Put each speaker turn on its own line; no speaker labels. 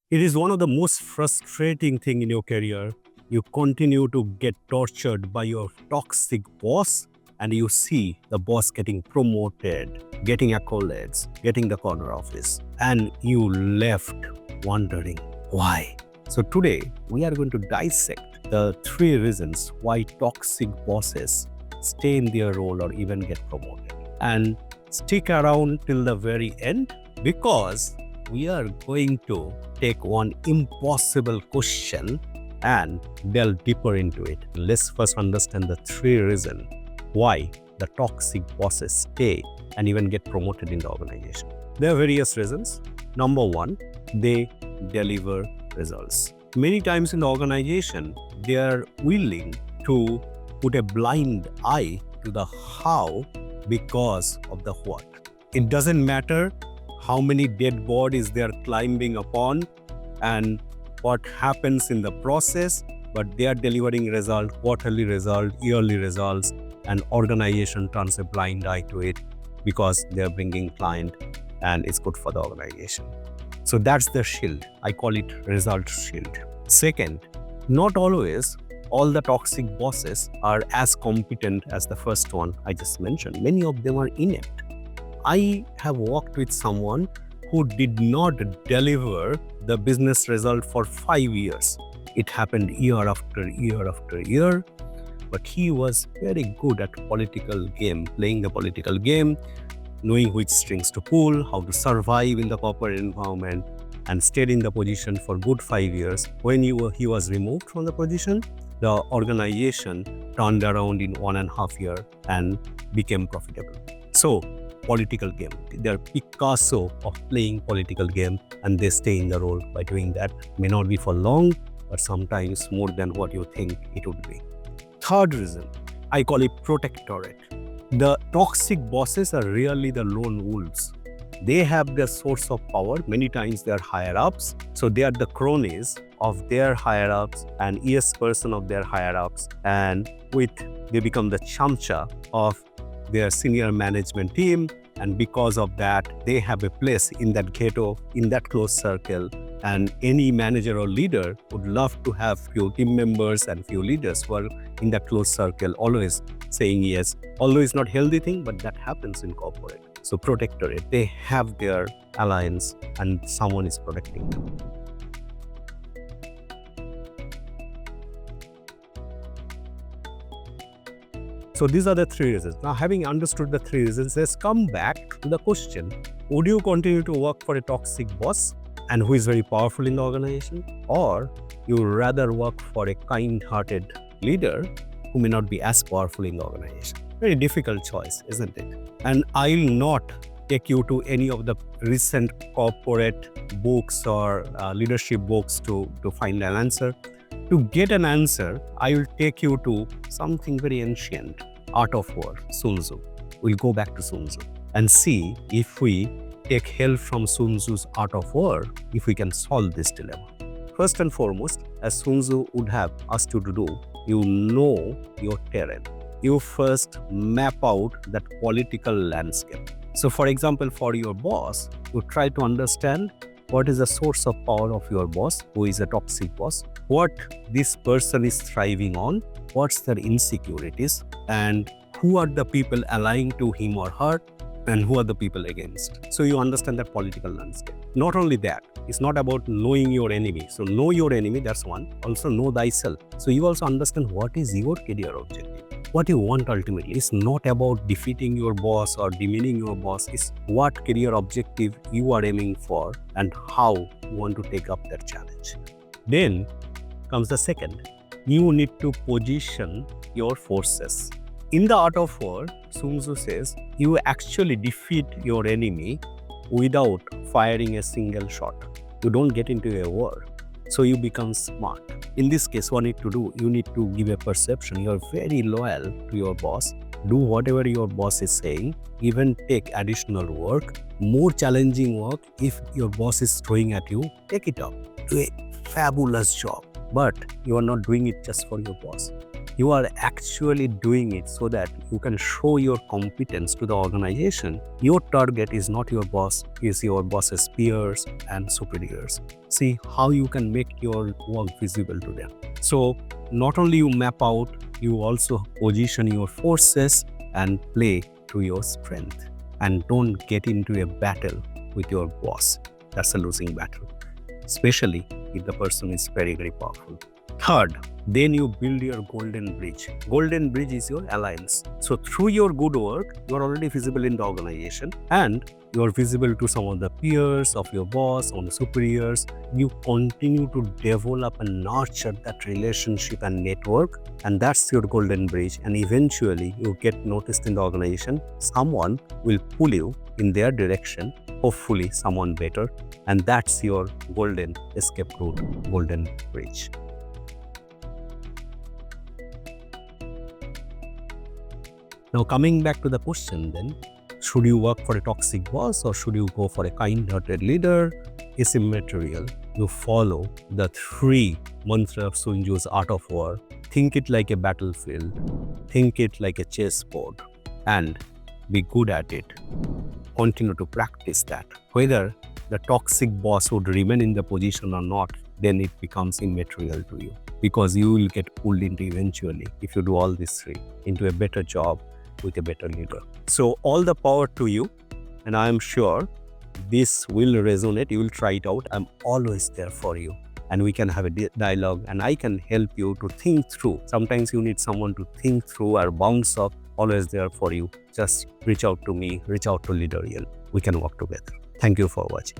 It is one of the most frustrating thing in your career. You continue to get tortured by your toxic boss and you see the boss getting promoted, getting accolades, getting the corner office, and you left wondering why. So today we are going to dissect the 3 reasons why toxic bosses stay in their role or even get promoted. And stick around till the very end because we are going to take one impossible question and delve deeper into it. Let's first understand the 3 reasons why the toxic bosses stay and even get promoted in the organization. There are various reasons. Number 1, they deliver results. Many times in the organization, they are willing to put a blind eye to the how because of the what. It doesn't matter how many dead bodies they are climbing upon and what happens in the process, but they are delivering result, quarterly result, yearly results, and organization turns a blind eye to it because they are bringing client and it's good for the organization. So that's the shield. I call it result shield. Second, not always all the toxic bosses are as competent as the first one I just mentioned. Many of them are inept. I have worked with someone who did not deliver the business result for 5 years. It happened year after year after year, but he was very good at political game, playing the political game, knowing which strings to pull, how to survive in the corporate environment, and stayed in the position for good 5 years. When he was removed from the position, the organization turned around in 1.5 years and became profitable. So, political game. They are Picasso of playing political game and they stay in the role by doing that. May not be for long, but sometimes more than what you think it would be. Third reason, I call it protectorate. The toxic bosses are really the lone wolves. They have their source of power. Many times they are higher ups. So they are the cronies of their higher ups and yes person of their higher ups. And they become the chamcha of their senior management team, and because of that they have a place in that ghetto, in that close circle, and any manager or leader would love to have few team members and few leaders who are in that close circle always saying yes. Although it's not healthy thing, but that happens in corporate. So protectorate, they have their alliance and someone is protecting them. So these are the 3 reasons. Now, having understood the 3 reasons, let's come back to the question. Would you continue to work for a toxic boss and who is very powerful in the organization? Or you rather work for a kind-hearted leader who may not be as powerful in the organization? Very difficult choice, isn't it? And I'll not take you to any of the recent corporate books or leadership books to find an answer. To get an answer, I will take you to something very ancient, Art of War, Sun Tzu. We'll go back to Sun Tzu and see if we take help from Sun Tzu's Art of War, if we can solve this dilemma. First and foremost, as Sun Tzu would have asked you to do, you know your terrain. You first map out that political landscape. So for example, for your boss, you try to understand what is the source of power of your boss, who is a toxic boss, what this person is thriving on, what's their insecurities, and who are the people aligned to him or her, and who are the people against. So you understand that political landscape. Not only that, it's not about knowing your enemy. So know your enemy, that's one. Also know thyself. So you also understand what is your career objective. What you want ultimately is not about defeating your boss or demeaning your boss. It's what career objective you are aiming for and how you want to take up that challenge. Then comes the second. You need to position your forces. In the Art of War, Sun Tzu says, you actually defeat your enemy without firing a single shot. You don't get into a war. So you become smart. In this case, what you need to do, you need to give a perception. You're very loyal to your boss. Do whatever your boss is saying. Even take additional work, more challenging work. If your boss is throwing at you, take it up. Do a fabulous job. But you are not doing it just for your boss. You are actually doing it so that you can show your competence to the organization. Your target is not your boss, is your boss's peers and superiors. See how you can make your work visible to them. So not only you map out, you also position your forces and play to your strength. And don't get into a battle with your boss. That's a losing battle, especially if the person is very, very powerful. Third, then you build your golden bridge. Golden bridge is your alliance. So through your good work, you are already visible in the organization and you are visible to some of the peers of your boss, on the superiors. You continue to develop and nurture that relationship and network, and that's your golden bridge. And eventually you get noticed in the organization. Someone will pull you in their direction, hopefully someone better, and that's your golden escape route, golden bridge. Now coming back to the question then, should you work for a toxic boss or should you go for a kind-hearted leader? It's immaterial. You follow the 3 mantras of Sun Tzu's Art of War. Think it like a battlefield. Think it like a chessboard and be good at it. Continue to practice that. Whether the toxic boss would remain in the position or not, then it becomes immaterial to you because you will get pulled into eventually, if you do all these 3, into a better job with a better leader. So all the power to you, and I am sure this will resonate. You will try it out. I'm always there for you and we can have a dialogue and I can help you to think through. Sometimes you need someone to think through or bounce off. Always there for you. Just reach out to me, reach out to Leaderion. We can work together. Thank you for watching.